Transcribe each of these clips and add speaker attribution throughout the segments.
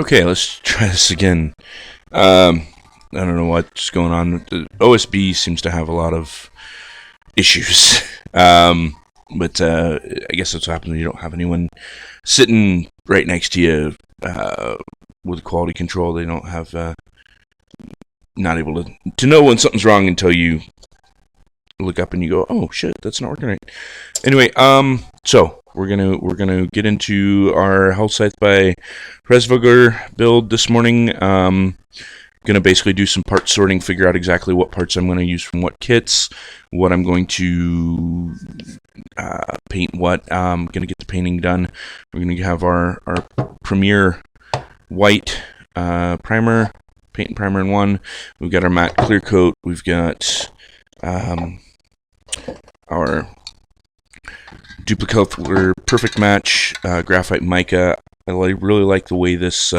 Speaker 1: Okay, let's try this again. I don't know what's going on. The OSB seems to have a lot of issues. But I guess that's what happens when you don't have anyone sitting right next to you with quality control. They don't have not able to know when something's wrong until you look up and you go, oh shit, that's not working right. Anyway, so we're gonna get into our Hellscythe by Hresvelgr build this morning. Gonna basically do some part sorting, figure out exactly what parts I'm going to use from what kits, what I'm going to paint, what I'm going to get the painting done. We're going to have our Premier white primer, paint and primer in one. We've got our matte clear coat. We've got our duplicate perfect match graphite mica. I really like the way this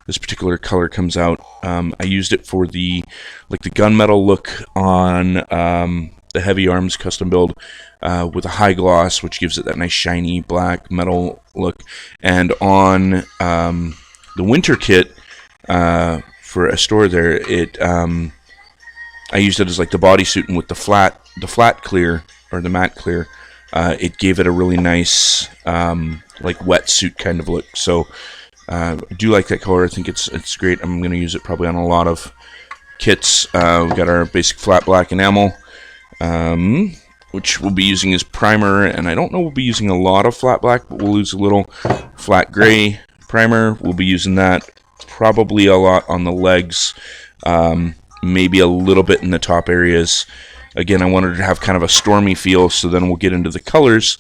Speaker 1: this particular color comes out. I used it for the gunmetal look on the Heavy Arms custom build with a high gloss, which gives it that nice shiny black metal look. And on the winter kit for a store there, I used it as like the bodysuit, and with the flat clear or the matte clear, it gave it a really nice like wetsuit kind of look. So I do like that color. I think it's great. I'm going to use it probably on a lot of kits. We've got our basic flat black enamel, which we'll be using as primer, and I don't know we'll be using a lot of flat black, but we'll use a little flat gray primer. We'll be using that probably a lot on the legs, maybe a little bit in the top areas. Again, I wanted to have kind of a stormy feel, so then we'll get into the colors.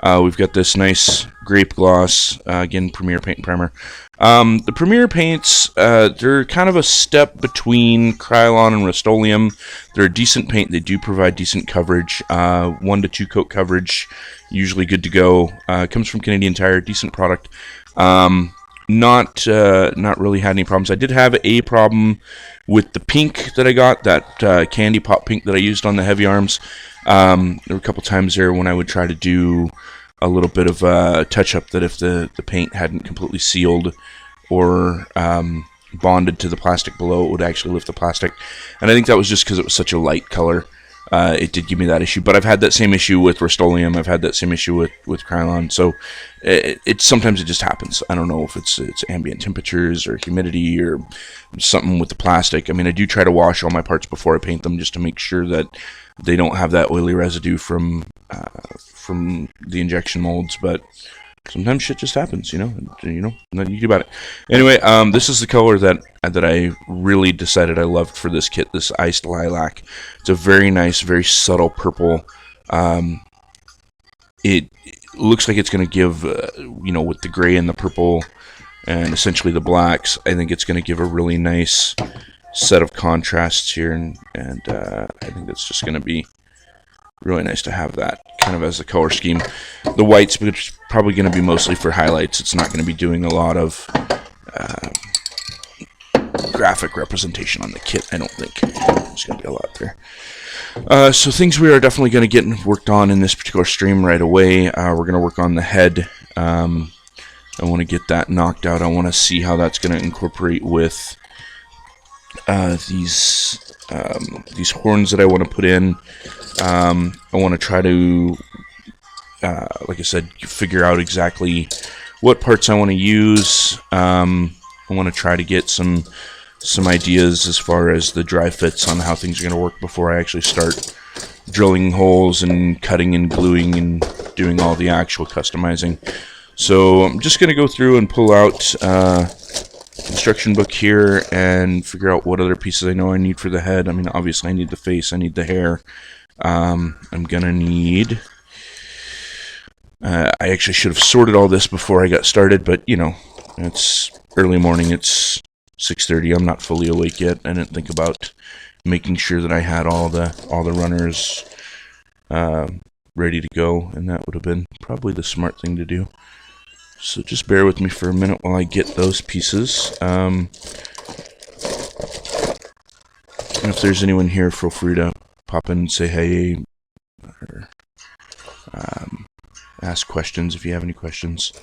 Speaker 1: We've got this nice grape gloss, again, Premier paint and primer. The Premier paints, they're kind of a step between Krylon and Rust-Oleum. They're a decent paint. They do provide decent coverage, 1 to 2 coat coverage, usually good to go. Comes from Canadian Tire, decent product. Not really had any problems. I did have a problem with the pink that I got, that candy pop pink that I used on the Heavy Arms. There were a couple times there when I would try to do a little bit of touch up, that if the paint hadn't completely sealed or bonded to the plastic below, it would actually lift the plastic. And I think that was just because it was such a light color. It did give me that issue, but I've had that same issue with Rust-Oleum. I've had that same issue with Krylon. So sometimes it just happens. I don't know if it's ambient temperatures or humidity or something with the plastic. I mean, I do try to wash all my parts before I paint them, just to make sure that they don't have that oily residue from the injection molds. But sometimes shit just happens, nothing you can do about it. Anyway, this is the color that I really decided I loved for this kit, this Iced Lilac. It's a very nice, very subtle purple. It looks like it's going to give, with the gray and the purple and essentially the blacks, I think it's going to give a really nice set of contrasts here, and I think it's just going to be really nice to have that kind of as a color scheme. The whites, which is probably going to be mostly for highlights. It's not going to be doing a lot of graphic representation on the kit, I don't think. There's going to be a lot there. So things we are definitely going to get worked on in this particular stream right away. We're going to work on the head. I want to get that knocked out. I want to see how that's going to incorporate with these horns that I want to put in. I want to try to, like I said, figure out exactly what parts I want to use. I want to try to get some ideas as far as the dry fits on how things are going to work before I actually start drilling holes and cutting and gluing and doing all the actual customizing. So I'm just going to go through and pull out instruction book here and figure out what other pieces I know I need for the head. I mean, obviously I need the face, I need the hair. I'm gonna need, I actually should have sorted all this before I got started, but it's early morning, it's 6:30, I'm not fully awake yet. I didn't think about making sure that I had all the runners ready to go, and that would have been probably the smart thing to do. So just bear with me for a minute while I get those pieces. And if there's anyone here, feel free to pop in and say hey, or ask questions if you have any questions.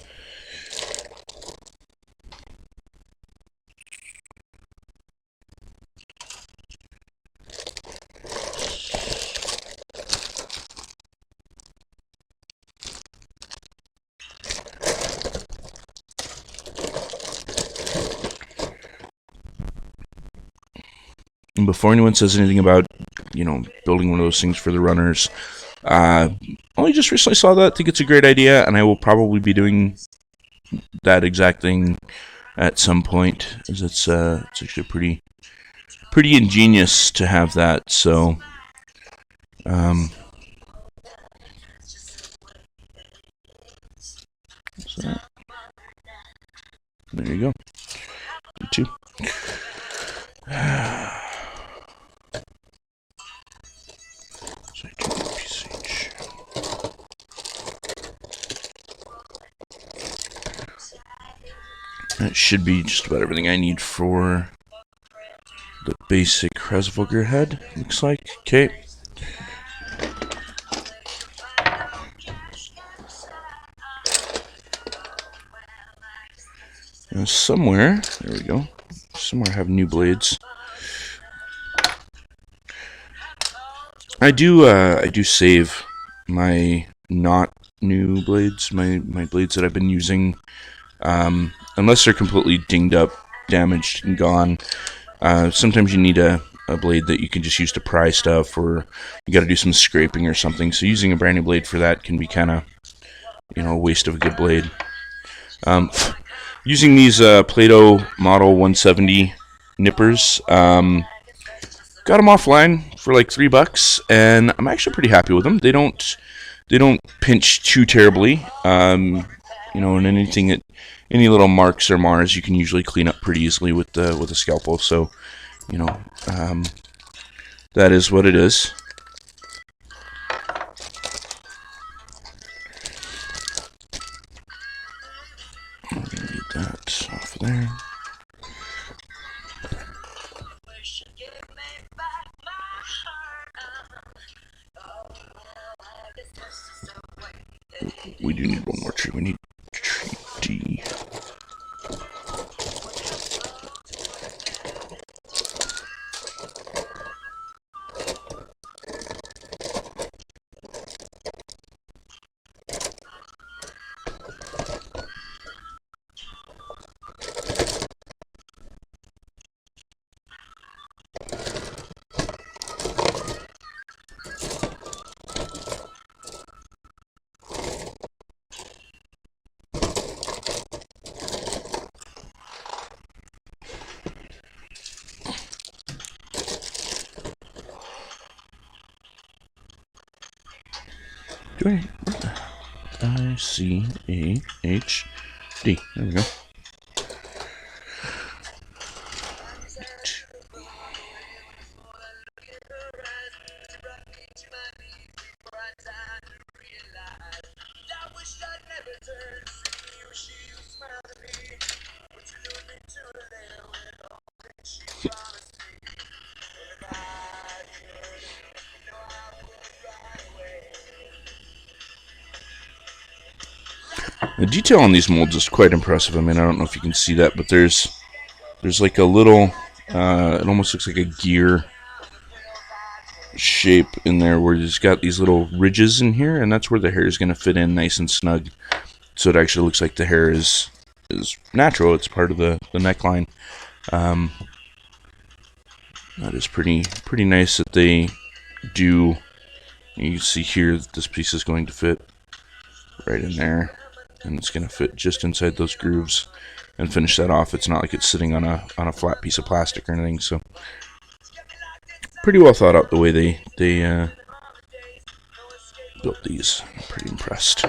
Speaker 1: And before anyone says anything about, building one of those things for the runners, only just recently saw that. I think it's a great idea, and I will probably be doing that exact thing at some point, as it's actually pretty ingenious to have that. So, there you go. You too. That should be just about everything I need for the basic Hresvelgr head, looks like. Okay. And somewhere, there we go. Somewhere I have new blades. I do save my not new blades, my blades that I've been using, unless they're completely dinged up, damaged, and gone. Sometimes you need a blade that you can just use to pry stuff, or you got to do some scraping or something. So using a brand new blade for that can be kind of, a waste of a good blade. Using these Play-Doh Model 170 nippers, got them offline for like $3, and I'm actually pretty happy with them. They don't pinch too terribly. And any little marks or mars you can usually clean up pretty easily with a scalpel. So, that is what it is. I'm gonna get that off of there. We do need one more tree. We need tree D. ICAHD. There we go. The detail on these molds is quite impressive. I mean, I don't know if you can see that, but there's like a little, it almost looks like a gear shape in there where it's got these little ridges in here, and that's where the hair is going to fit in nice and snug. So it actually looks like the hair is natural. It's part of the neckline. That is pretty nice that they do. You can see here that this piece is going to fit right in there, and it's going to fit just inside those grooves and finish that off. It's not like it's sitting on a flat piece of plastic or anything. So pretty well thought out the way they built these. I'm pretty impressed.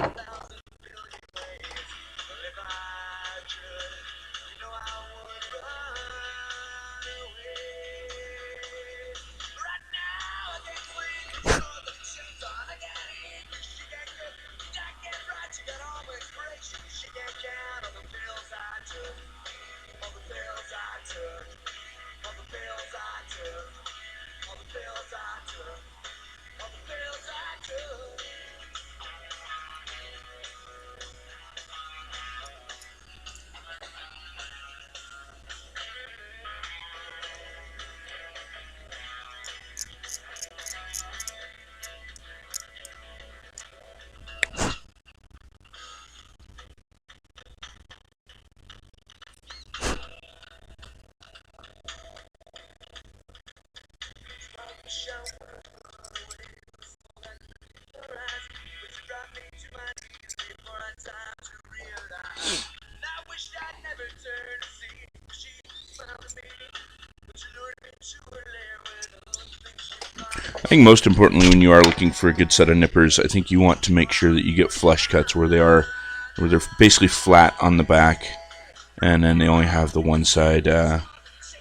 Speaker 1: I think most importantly, when you are looking for a good set of nippers, I think you want to make sure that you get flush cuts where they're basically flat on the back, and then they only have the one side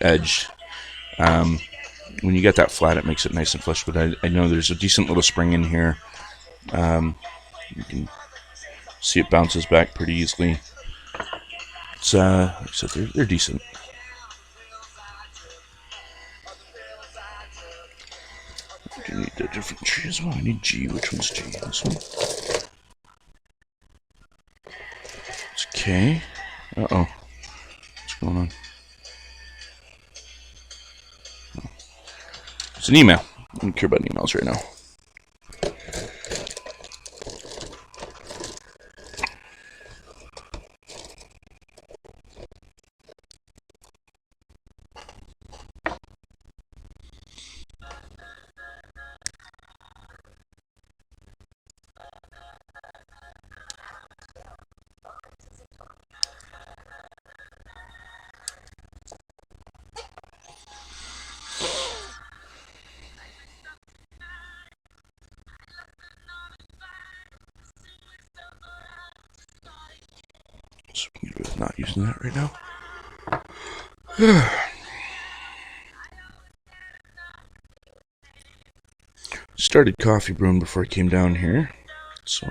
Speaker 1: edged. When you get that flat, it makes it nice and flush. But I know there's a decent little spring in here. You can see it bounces back pretty easily. It's so they're decent. Do you need a different tree as well? I need G. Which one's G? This one. It's K. Uh-oh. What's going on? Oh. It's an email. I don't care about emails right now. So we can get not using that right now. Started coffee brewing before I came down here, so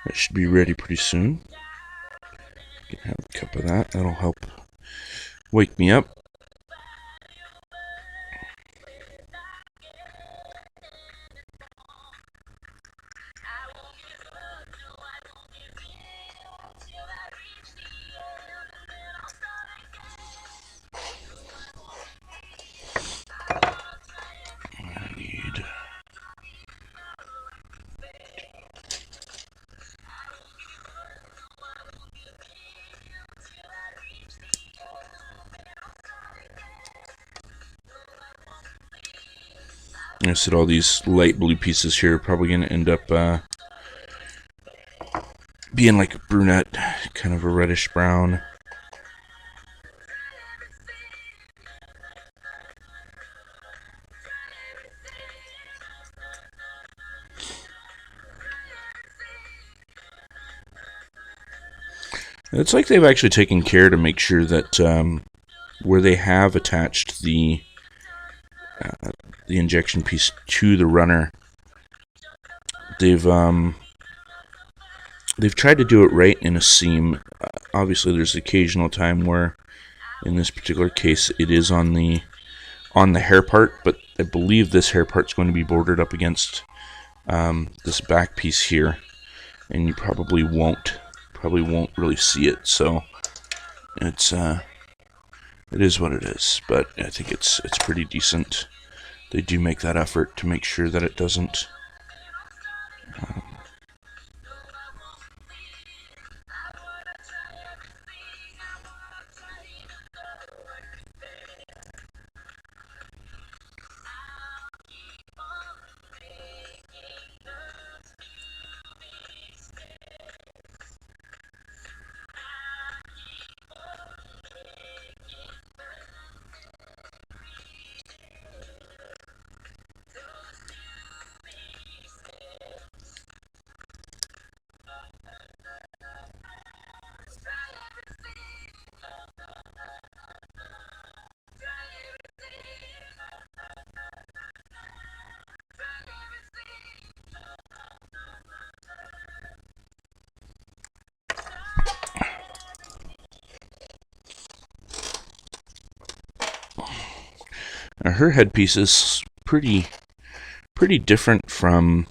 Speaker 1: that should be ready pretty soon. Can have a cup of that. That'll help wake me up. I said all these light blue pieces here are probably going to end up being like a brunette, kind of a reddish brown. It's like they've actually taken care to make sure that where they have attached the injection piece to the runner, they've tried to do it right in a seam. Obviously, there's occasional time where, in this particular case, it is on the hair part, but I believe this hair part's going to be bordered up against this back piece here, and you probably won't really see it. So it's it is what it is, but I think it's pretty decent. They do make that effort to make sure that it doesn't her headpiece is pretty different from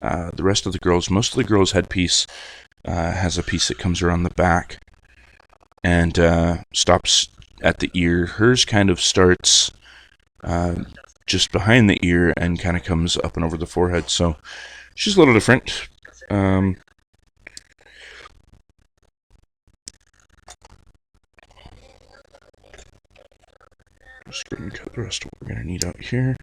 Speaker 1: the rest of the girls. Most of the girls' headpiece has a piece that comes around the back and stops at the ear. Hers kind of starts just behind the ear and kind of comes up and over the forehead. So she's a little different. Just going to cut the rest of what we're going to need out here.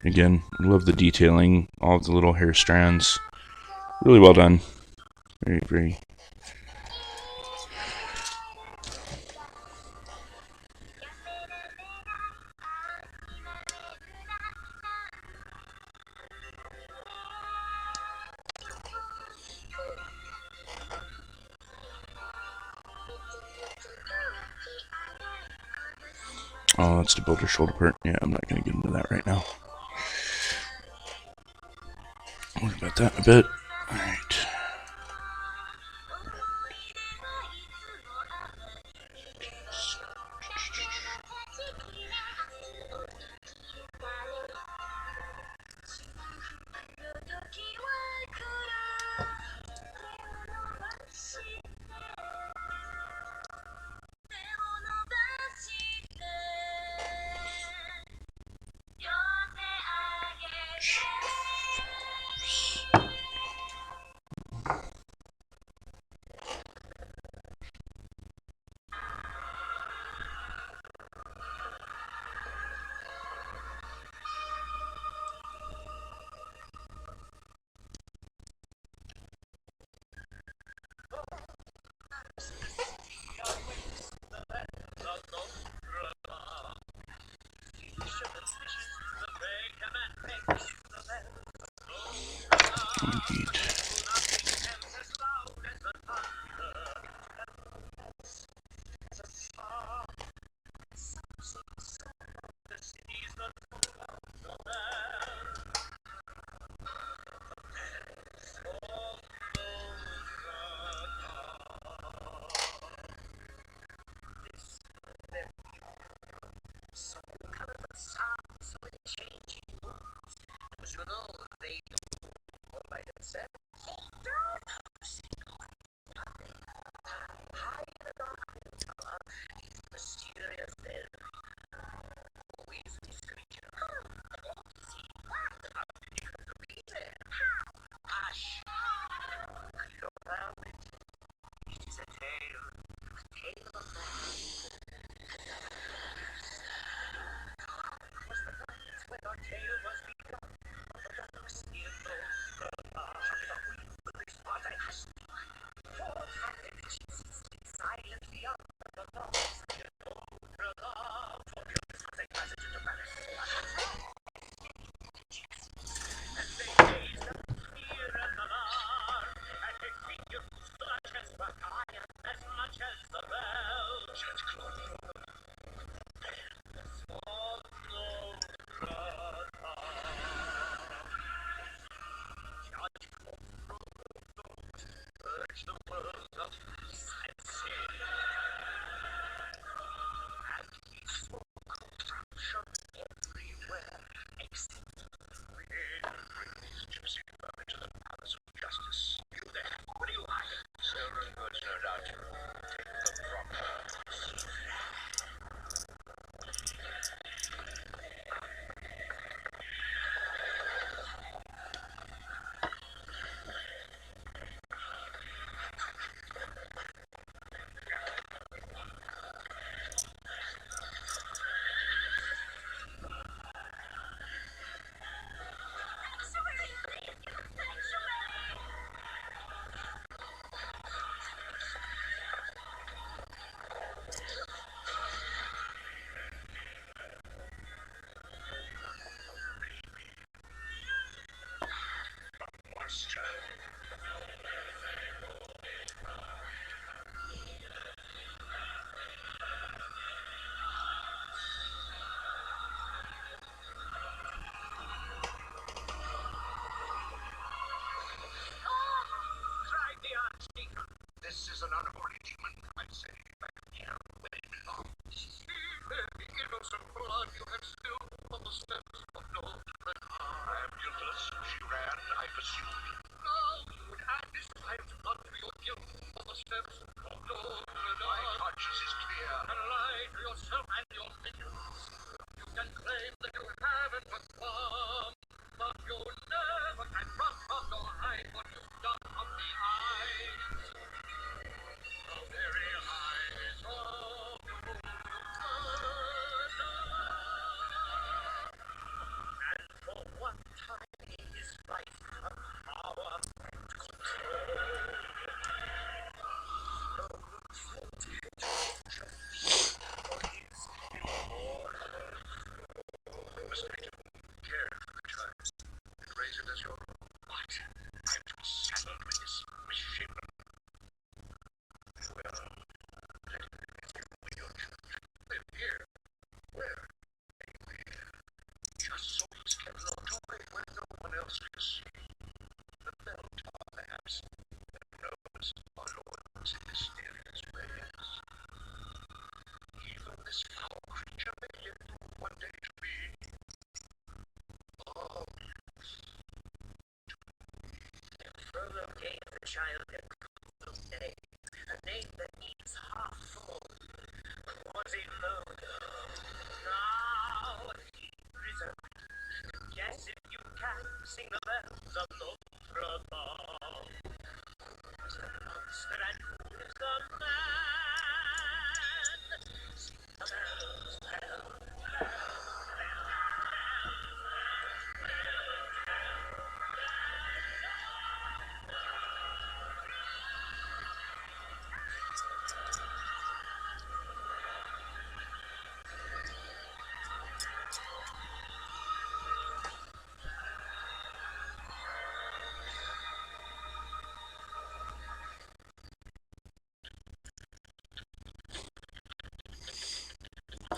Speaker 1: Again, love the detailing, all of the little hair strands. Really well done. Very, very. Oh, that's to build her shoulder part. Yeah, I'm not going to get into that right now. I'll worry about that in a bit. Alright. Indeed.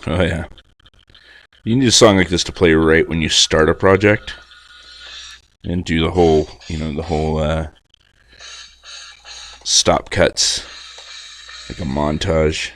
Speaker 1: Oh yeah. You need a song like this to play right when you start a project and do the whole, stop cuts, like a montage.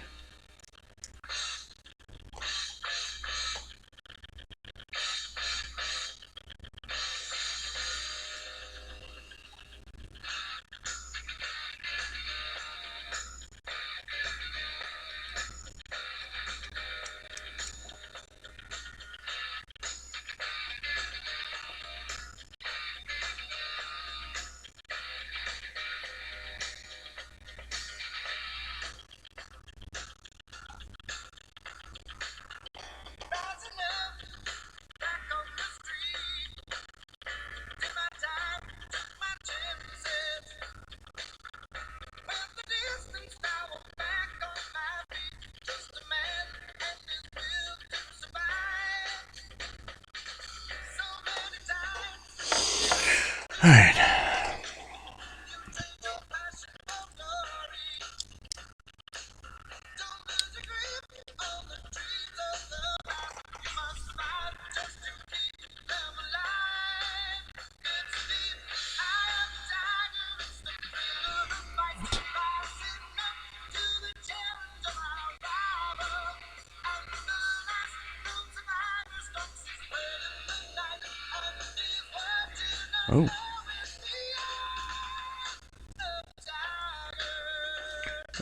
Speaker 1: Alright. Oh.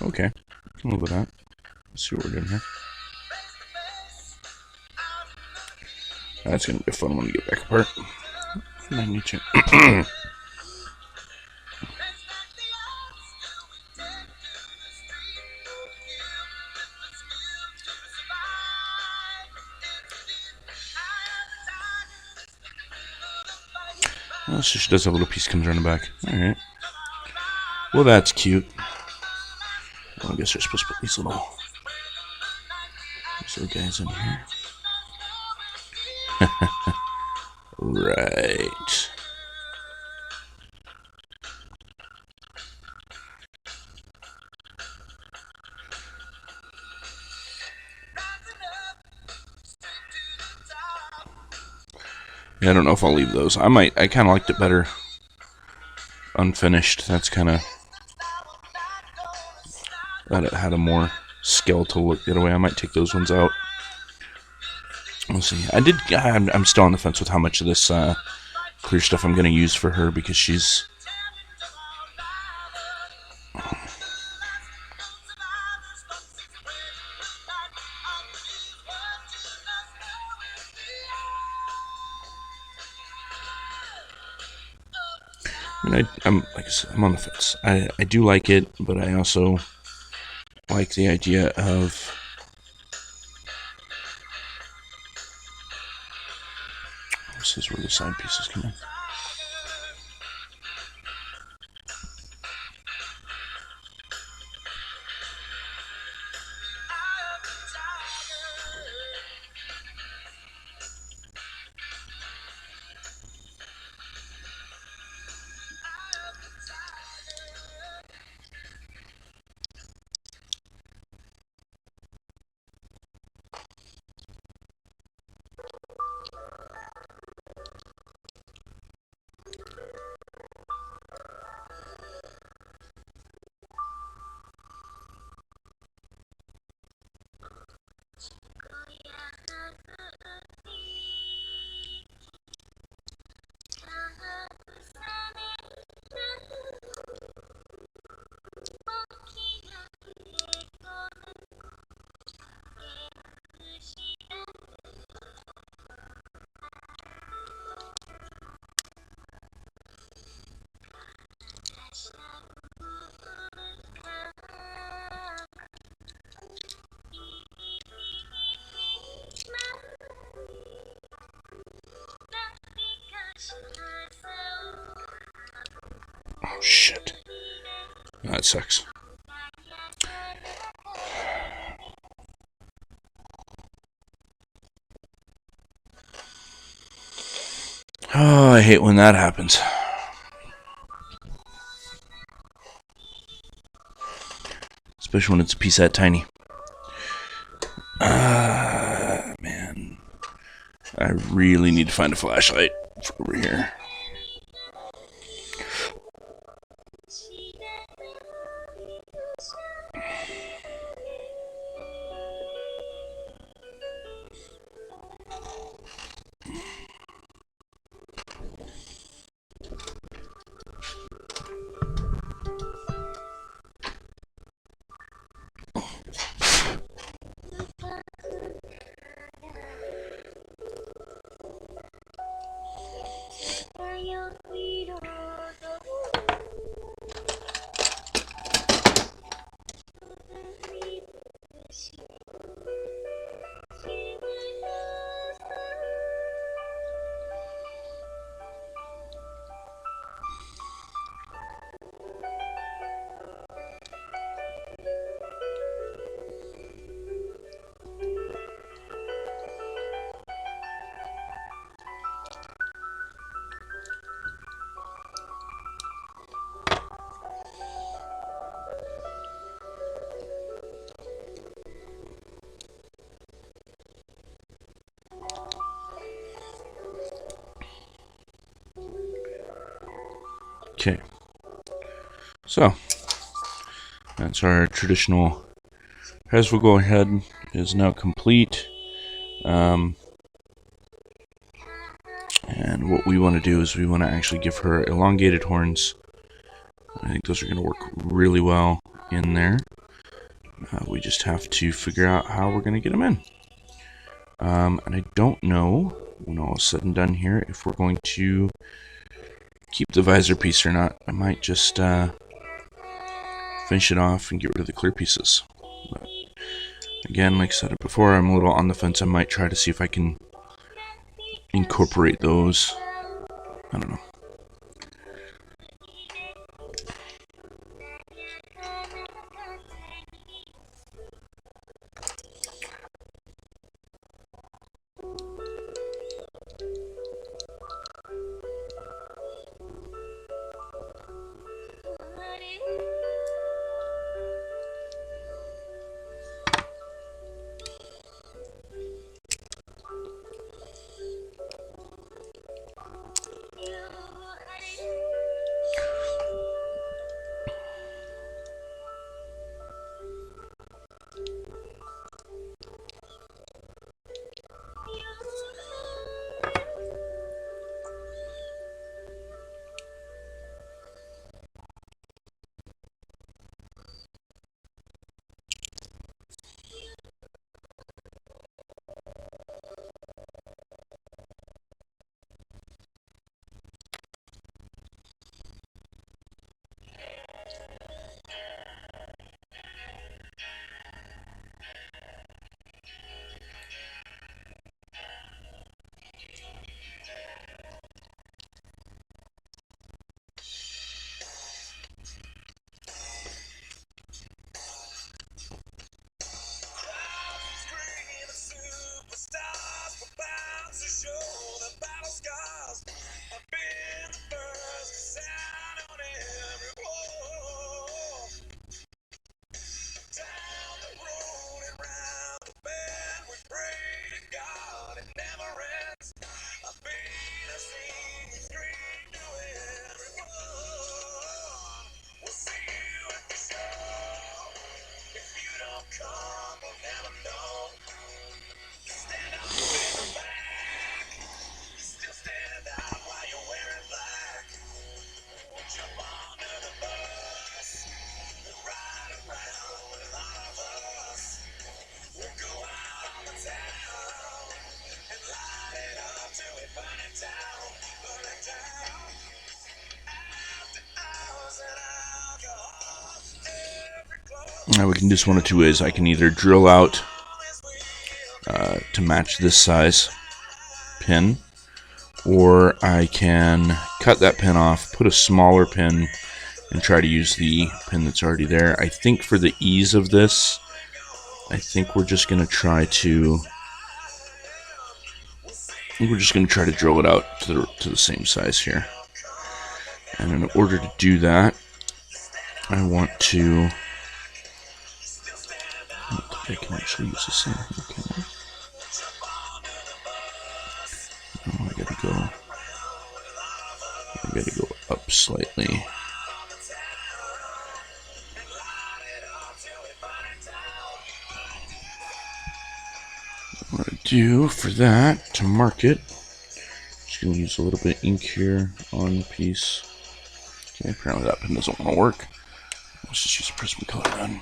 Speaker 1: Okay. A little bit of that. Let's see what we're doing here. That's gonna be a fun one to get back apart. I need to. Oh, so she does have a little piece comes around the back. Alright. Well, that's cute. Well, I guess we're supposed to put these little guys in here. Right. Yeah, I don't know if I'll leave those. I kind of liked it better unfinished. That's kind of... Thought it had a more skeletal look the other way. I might take those ones out. We'll see. I'm still on the fence with how much of this clear stuff I'm going to use for her, because she's... I mean, like I said, I'm on the fence. I do like it, but I also like the idea of... This is where the side pieces come in. Oh, shit. That sucks. Oh, I hate when that happens. Especially when it's a piece that tiny. Man. I really need to find a flashlight for over here. Okay. So, that's our traditional Hresvelgr head is now complete. And what we want to do is we want to actually give her elongated horns. I think those are going to work really well in there. We just have to figure out how we're going to get them in. And I don't know, when all is said and done here, if we're going to keep the visor piece or not. I might just finish it off and get rid of the clear pieces. But again, like I said before, I'm a little on the fence. I might try to see if I can incorporate those. I don't know. Now we can do this one of two ways. I can either drill out to match this size pin, or I can cut that pin off, put a smaller pin, and try to use the pin that's already there. I think for the ease of this, I think we're just going to try to drill it out to the same size here. And in order to do that, I want to... I don't think I can actually use the same here, can I? Oh, I gotta go up slightly. What I do for that, to mark it, just gonna use a little bit of ink here on the piece. Okay, apparently that pen doesn't want to work. Let's just use a Prismacolor then.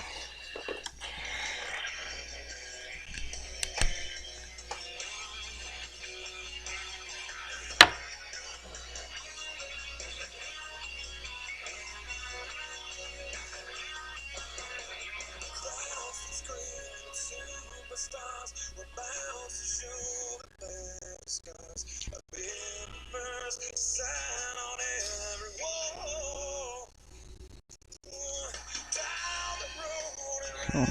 Speaker 1: Oh.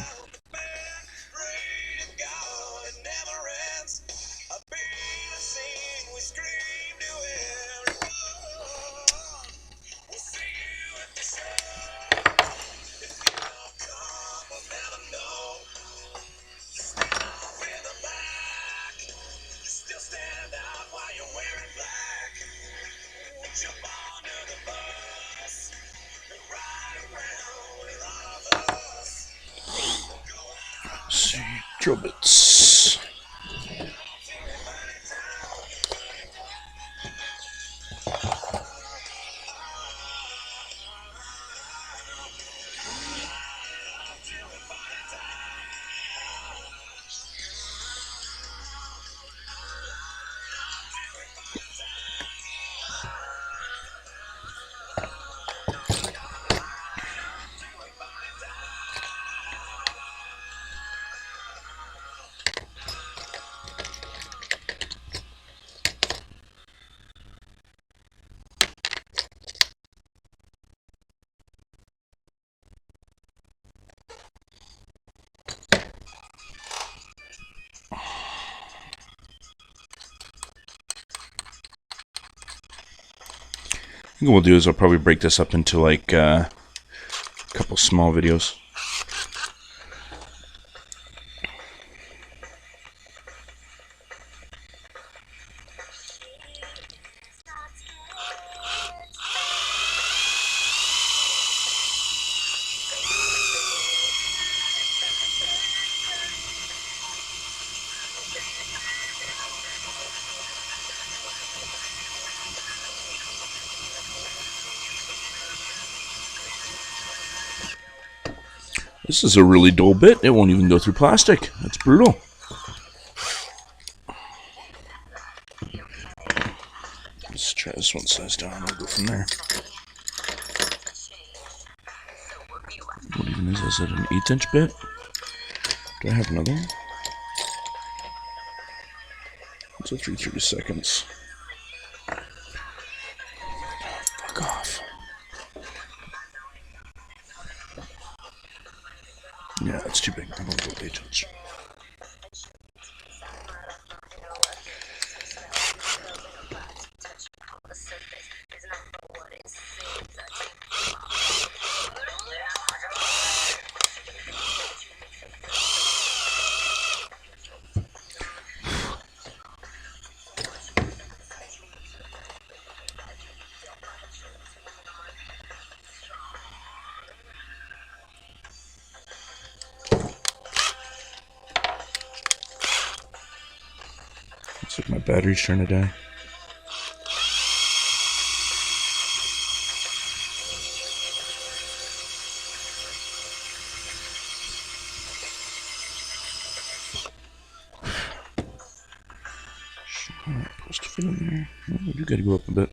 Speaker 1: Let's see, drill bits. I think what we'll do is I'll probably break this up into like a couple small videos. This is a really dull bit. It won't even go through plastic. That's brutal. Let's try this one size down. We'll go from there. What even is this? Is it an 1/8" bit? Do I have another one? It's a 3/32. Fuck off. Yeah, it's too big. I'm gonna go 1/8". Looks like my battery's trying to die. Not supposed to fit in there. Oh, you gotta go up a bit.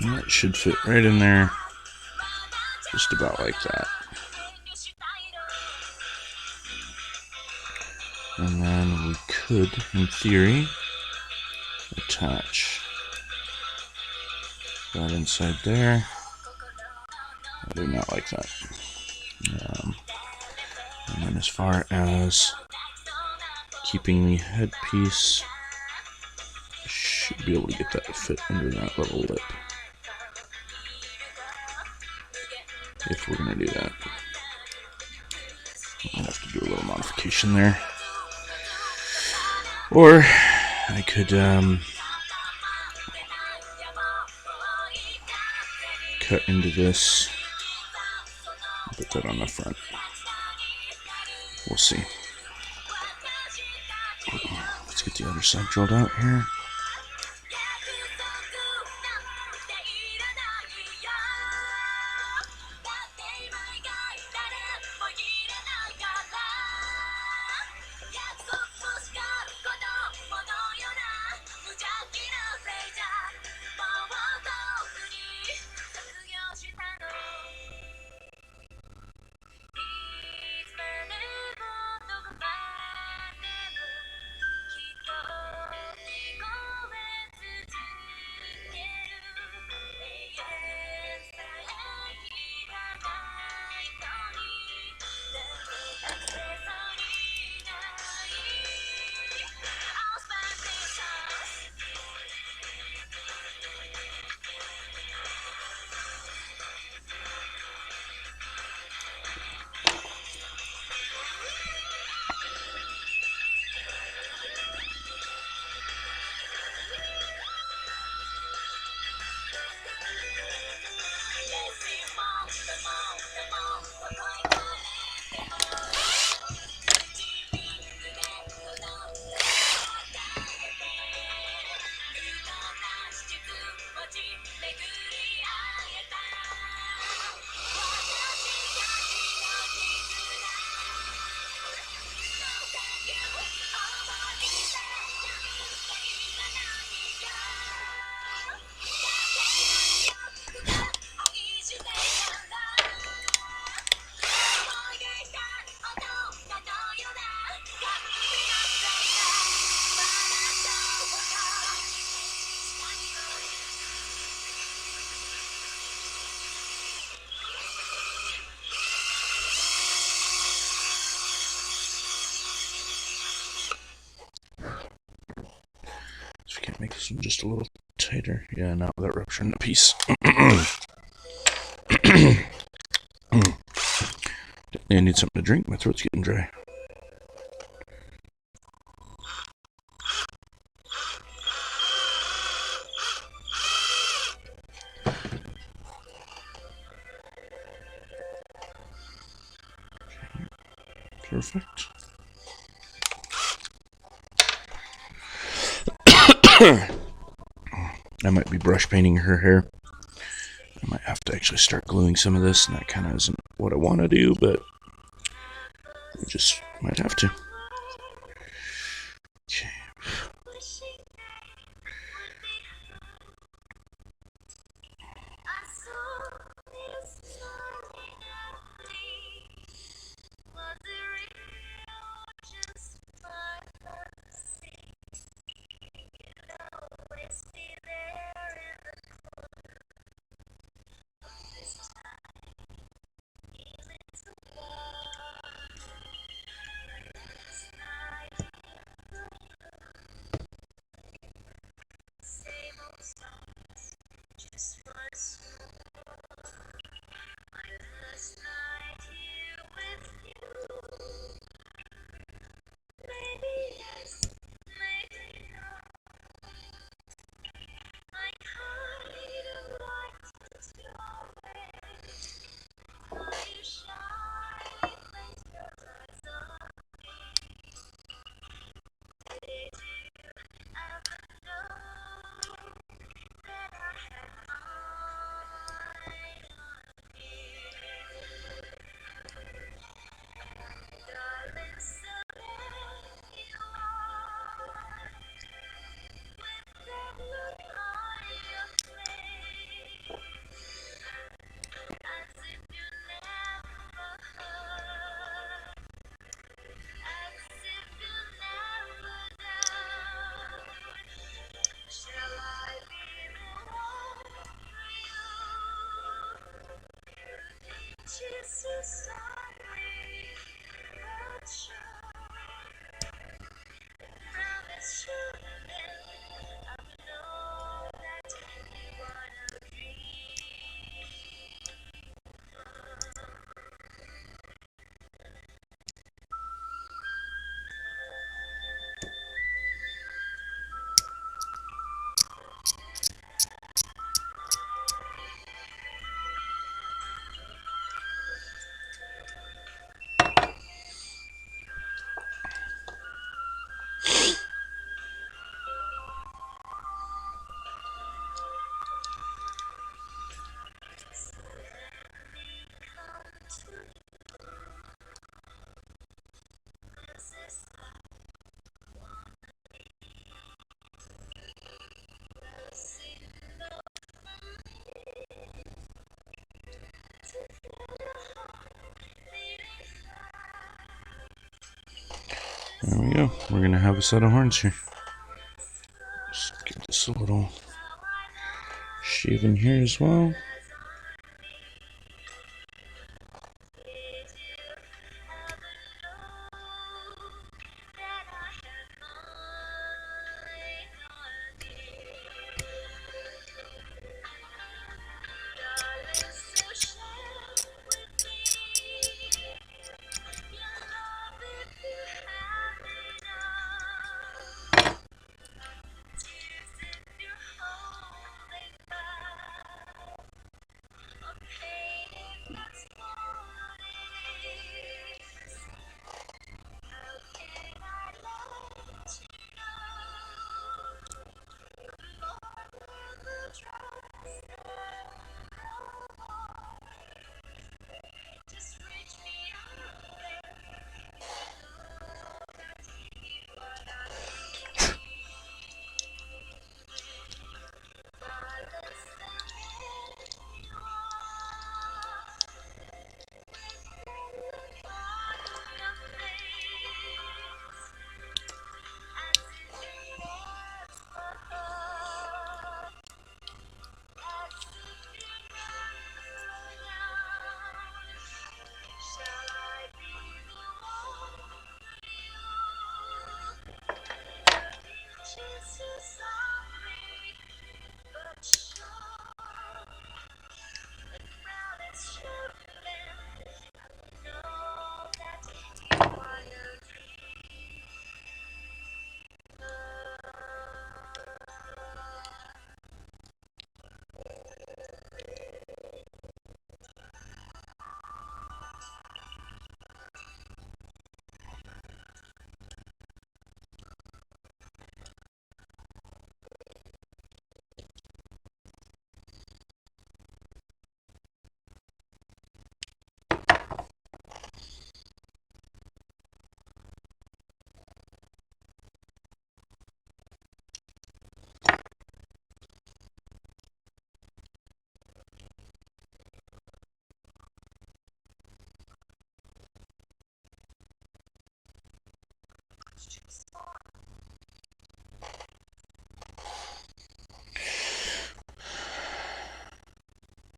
Speaker 1: That should fit right in there, just about like that. And then we could, in theory, attach that inside there. I do not like that. And then as far as keeping the headpiece, I should be able to get that to fit under that little lip. If we're going to do that. I have to do a little modification there. Or I could cut into this, put that on the front. We'll see. Let's get the other side drilled out here. So we can't make this one just a little tighter. Yeah, now that rupturing the piece. I need something to drink. My throat's getting dry. Perfect. I might be brush painting her hair. I might have to actually start gluing some of this, and that kind of isn't what I want to do, but I just might have to. Okay. There we go. We're going to have a set of horns here. Just get this a little shave in here as well.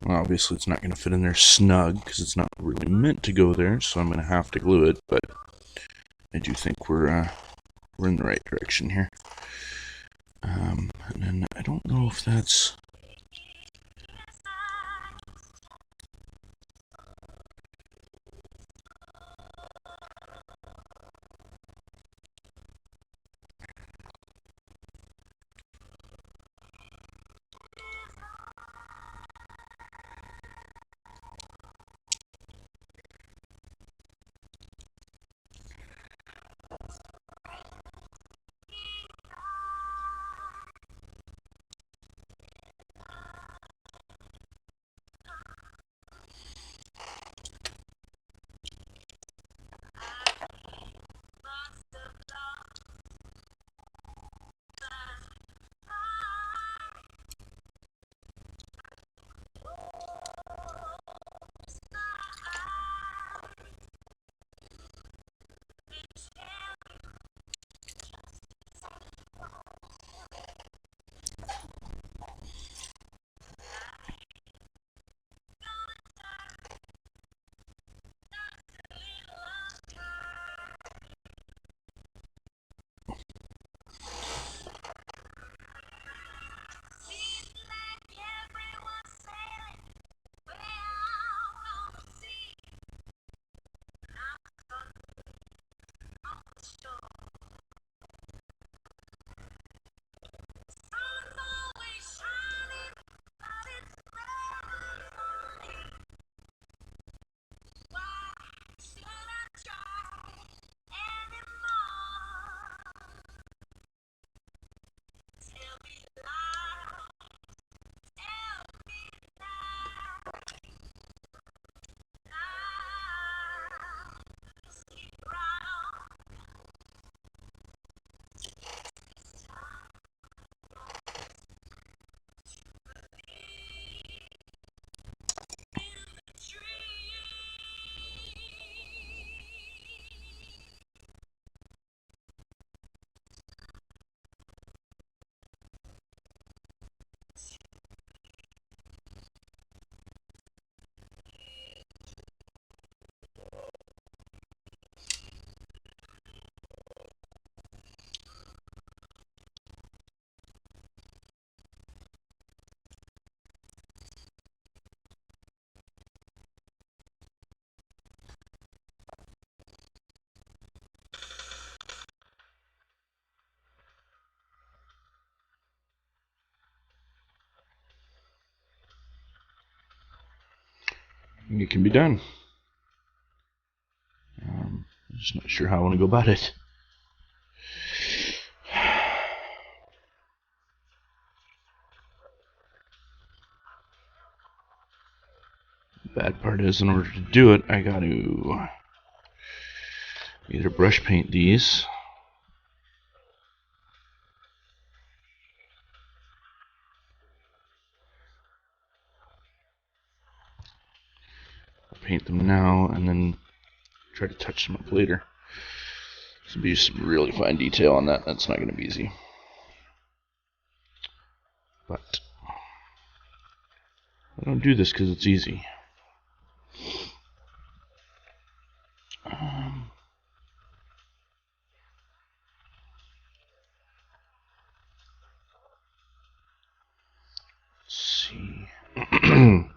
Speaker 1: Well, obviously it's not going to fit in there snug because it's not really meant to go there, so I'm going to have to glue it, but I do think we're in the right direction here. And then I don't know if that's... it can be done. I'm just not sure how I want to go about it. The bad part is, in order to do it, I got to either brush paint these, paint them now, and then try to touch them up later. There'll be some really fine detail on that. That's not going to be easy. But I don't do this because it's easy. Let's see.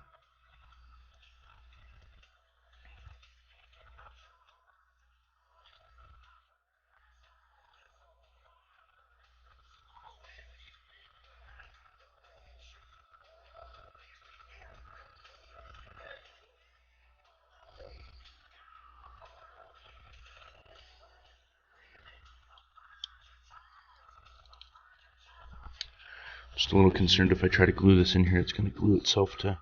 Speaker 1: Just a little concerned if I try to glue this in here, it's going to glue itself to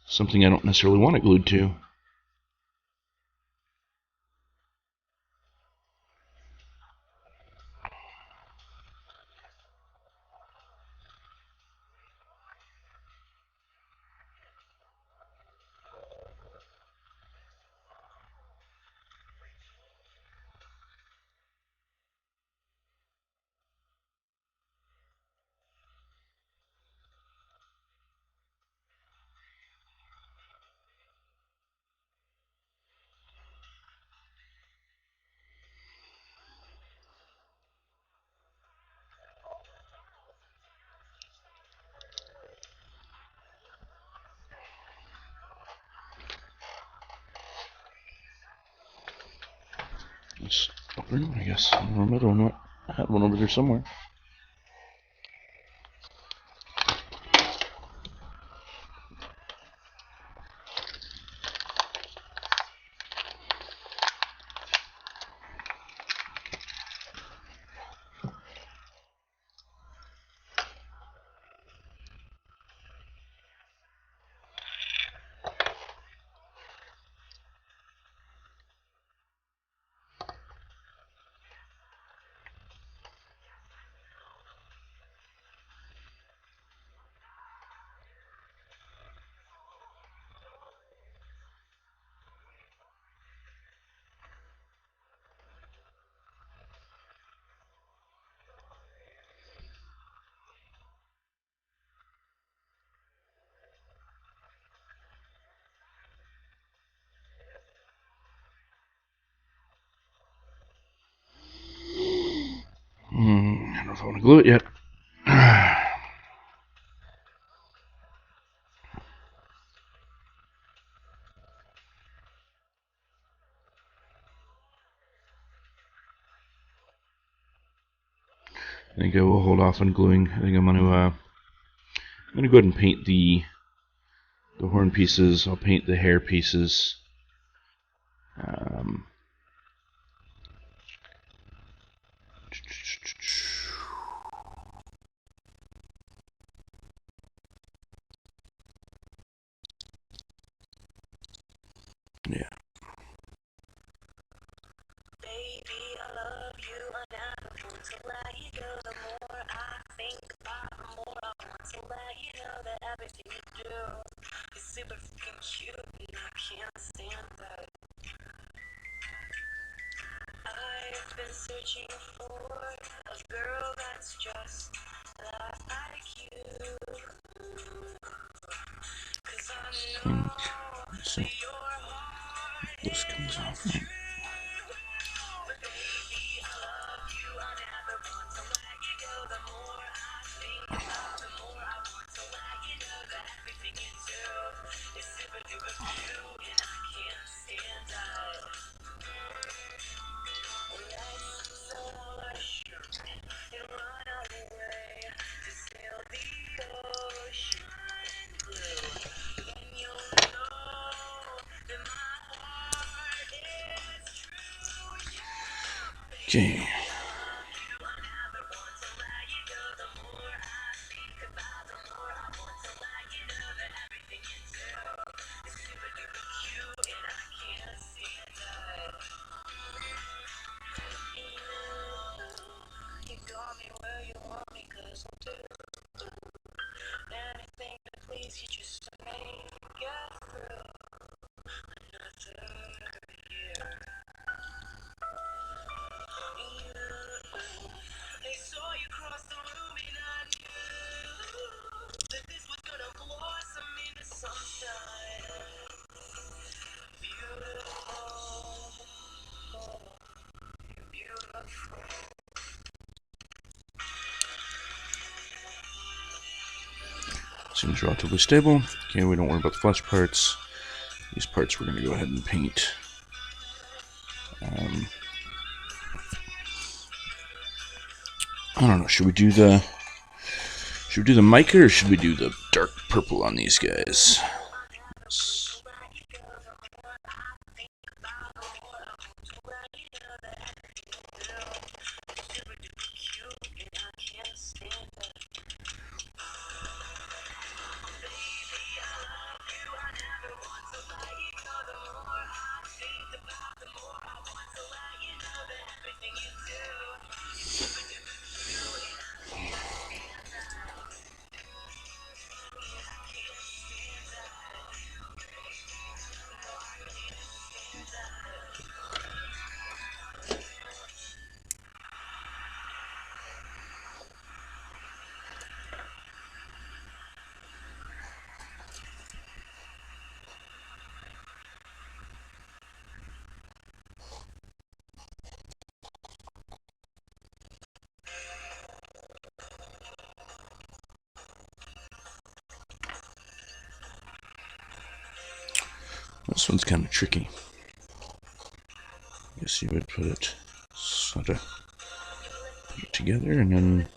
Speaker 1: something I don't necessarily want it glued to. It's open, I guess. I don't know. I had one over there somewhere. I don't know if I want to glue it yet. I think I will hold off on gluing. I think I'm going to go ahead and paint the horn pieces. I'll paint the hair pieces. Yeah.
Speaker 2: Baby, I love you. I never want to let you go. The more I think about, the more I want to let you know that everything you do is super freaking cute, and I can't stand that. I've been searching for a girl that's just like you. 'Cause I know
Speaker 1: So
Speaker 2: your heart
Speaker 1: this comes off right.
Speaker 2: but baby, I love you. I never want to let you go. The more I think about, the more I want to let you know that everything you do is super duper cute, and I can't stand that. Let's sail ashore and run away to sail the ocean blue. Then you'll know
Speaker 1: Okay. Seems relatively stable. Okay, we don't worry about the flesh parts. These parts we're going to go ahead and paint. I don't know. Should we do the mica or should we do the dark purple on these guys? This one's kind of tricky. I guess you would put it sort of put it together and then.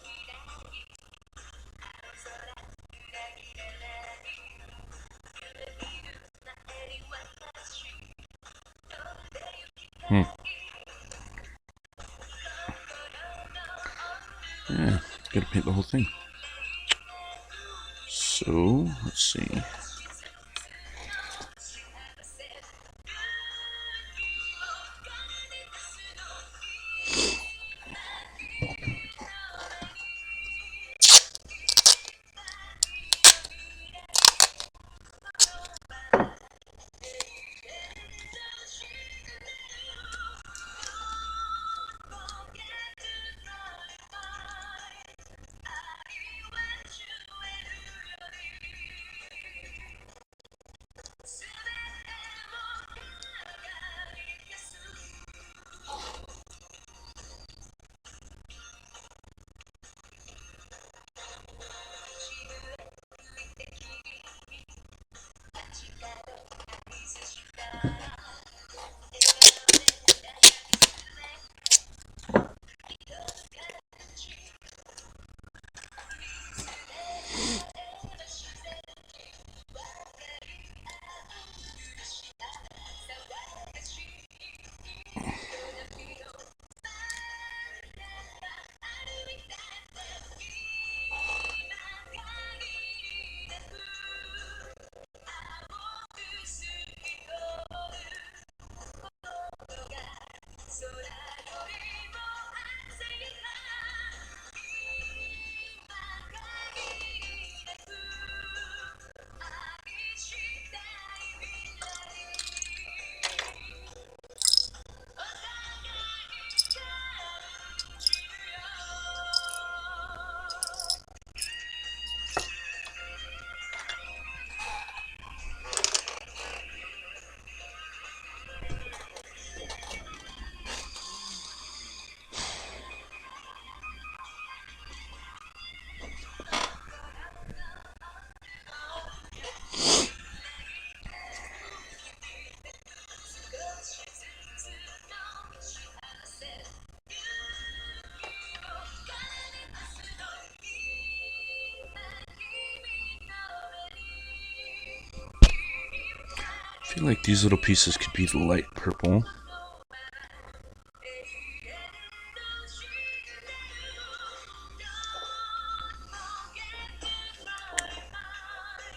Speaker 1: Yeah, gotta paint the whole thing. So, let's see. I feel like these little pieces could be the light purple.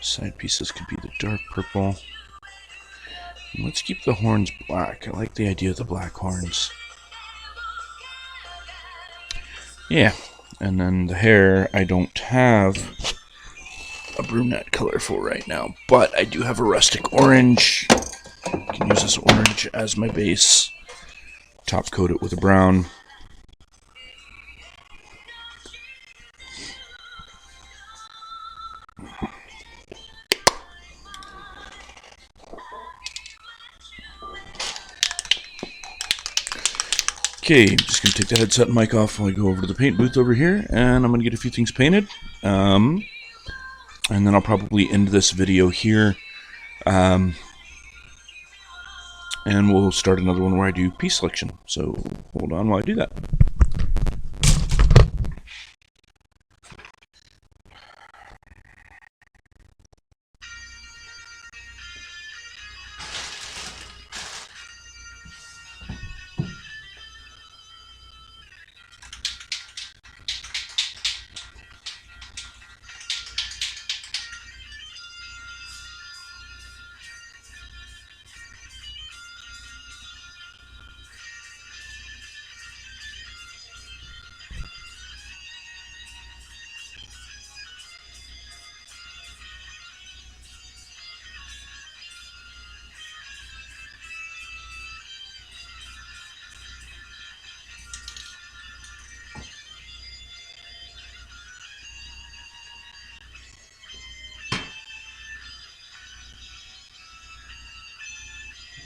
Speaker 1: Side pieces could be the dark purple. And let's keep the horns black. I like the idea of the black horns. Yeah, and then the hair I don't have a brunette color for right now, but I do have a rustic orange. I can use this orange as my base. Top coat it with a brown. Okay, I'm just going to take the headset and mic off while I go over to the paint booth over here, and I'm going to get a few things painted. And then I'll probably end this video here. And we'll start another one where I do piece selection. So hold on while I do that.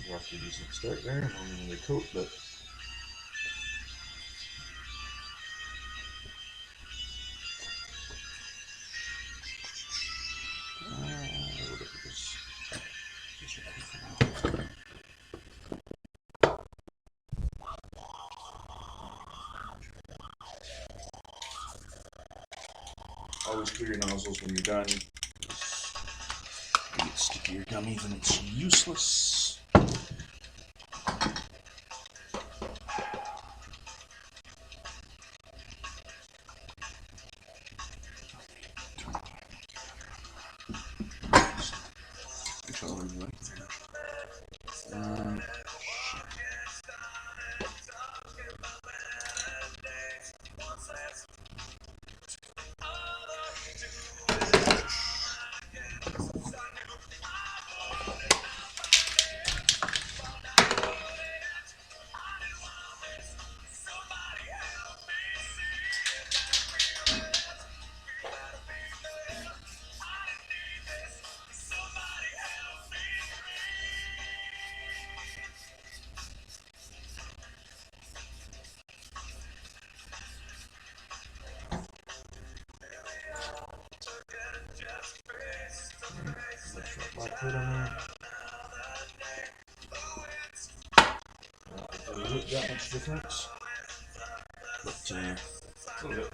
Speaker 1: We'll have to use it to start there, and only the coat, but always clear your nozzles when you're done. If you get sticky or gummy, then it's useless. Black coat on there. Doesn't look that much difference, but a little bit.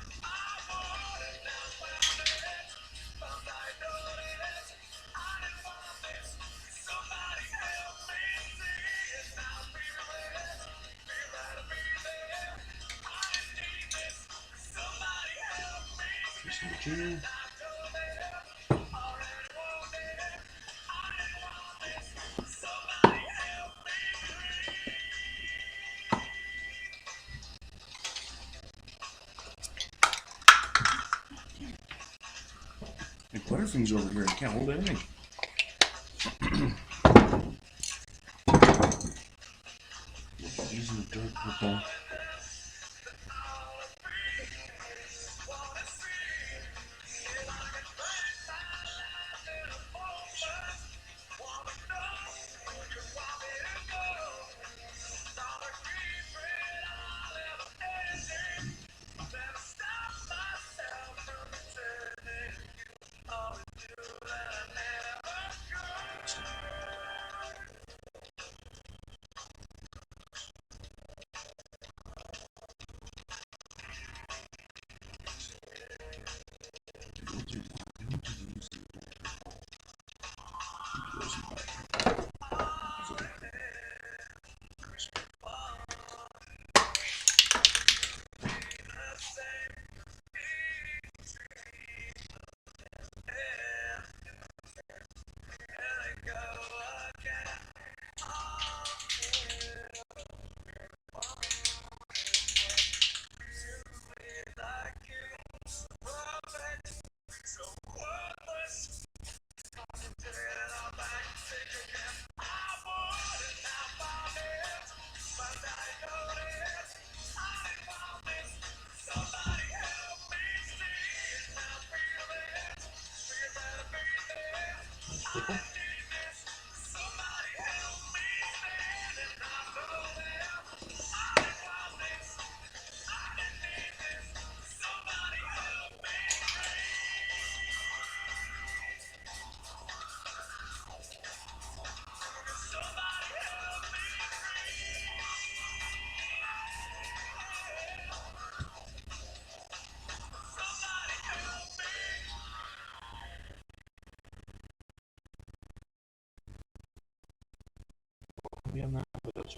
Speaker 1: Piece number 2. My Butterfing's over here. I can't hold anything. Using the dark purple. heavy on that, but that's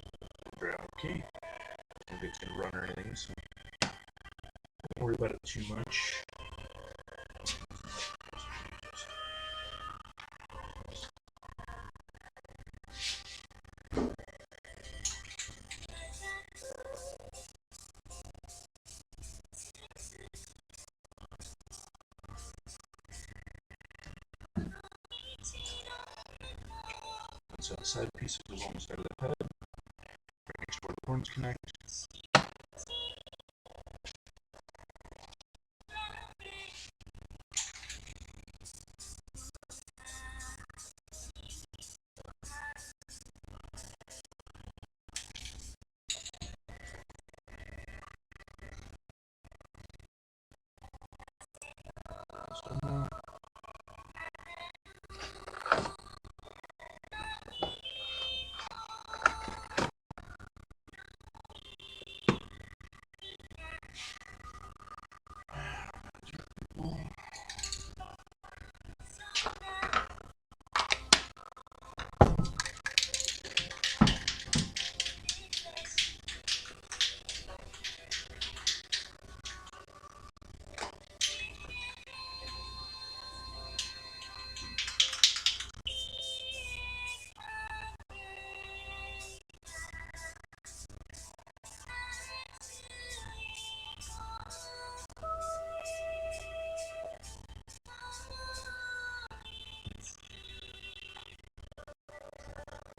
Speaker 1: okay. I don't think it's gonna run or anything, so don't worry about it too much. So the side piece is almost out of the head. Make sure the horns connect.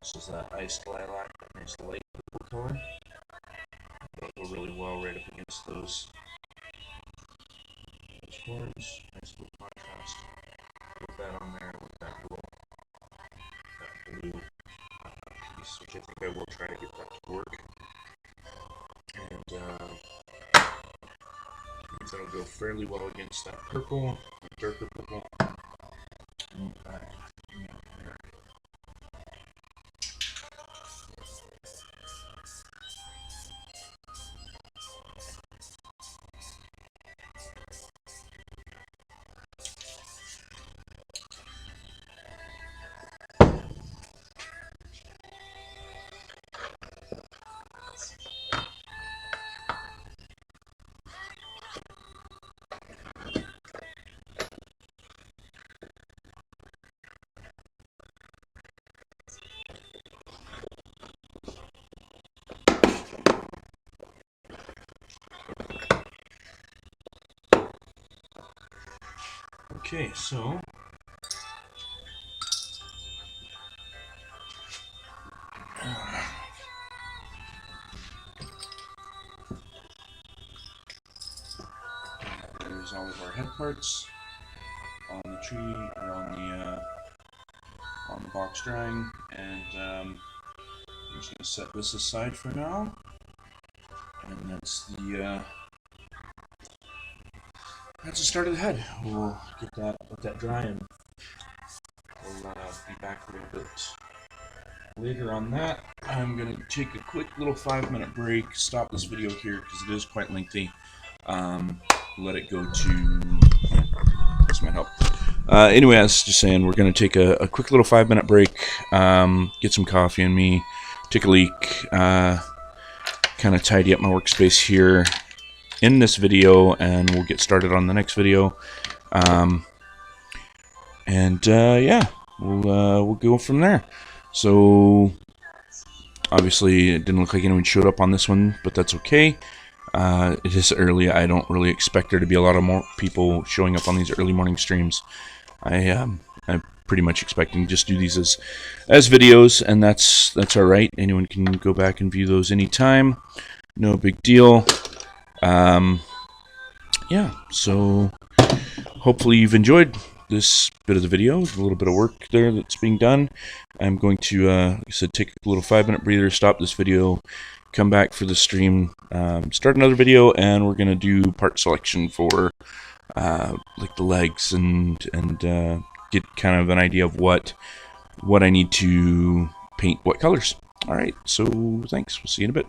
Speaker 1: This is that iced lilac, that nice light purple color. That'll go really well right up against those horns. Nice little contrast with that on there, with that blue piece, which I think I will try to get that to work. And that'll go fairly well against that purple, darker purple. Okay, so there's all of our head parts on the tree or on the box drawing, and I'm just gonna set this aside for now, and that's the start of the head. We'll let that dry, and we'll be back a little bit later on that. I'm gonna take a quick little 5-minute break, stop this video here because it is quite lengthy. Let it go to, this might help. Anyway, I was just saying, we're gonna take a quick little 5-minute break, get some coffee in me, take a leak, kind of tidy up my workspace here in this video, and we'll get started on the next video. Yeah, we'll go from there. So obviously it didn't look like anyone showed up on this one, but that's okay. It is early. I don't really expect there to be a lot of more people showing up on these early morning streams. I'm pretty much expecting to just do these as videos, and that's all right. Anyone can go back and view those anytime. No big deal. Yeah, so hopefully you've enjoyed this bit of the video. A little bit of work there that's being done. I'm going to, like I said, take a little 5-minute breather, stop this video, come back for the stream, start another video, and we're going to do part selection for like the legs and get kind of an idea of what I need to paint, what colors. All right, so thanks. We'll see you in a bit.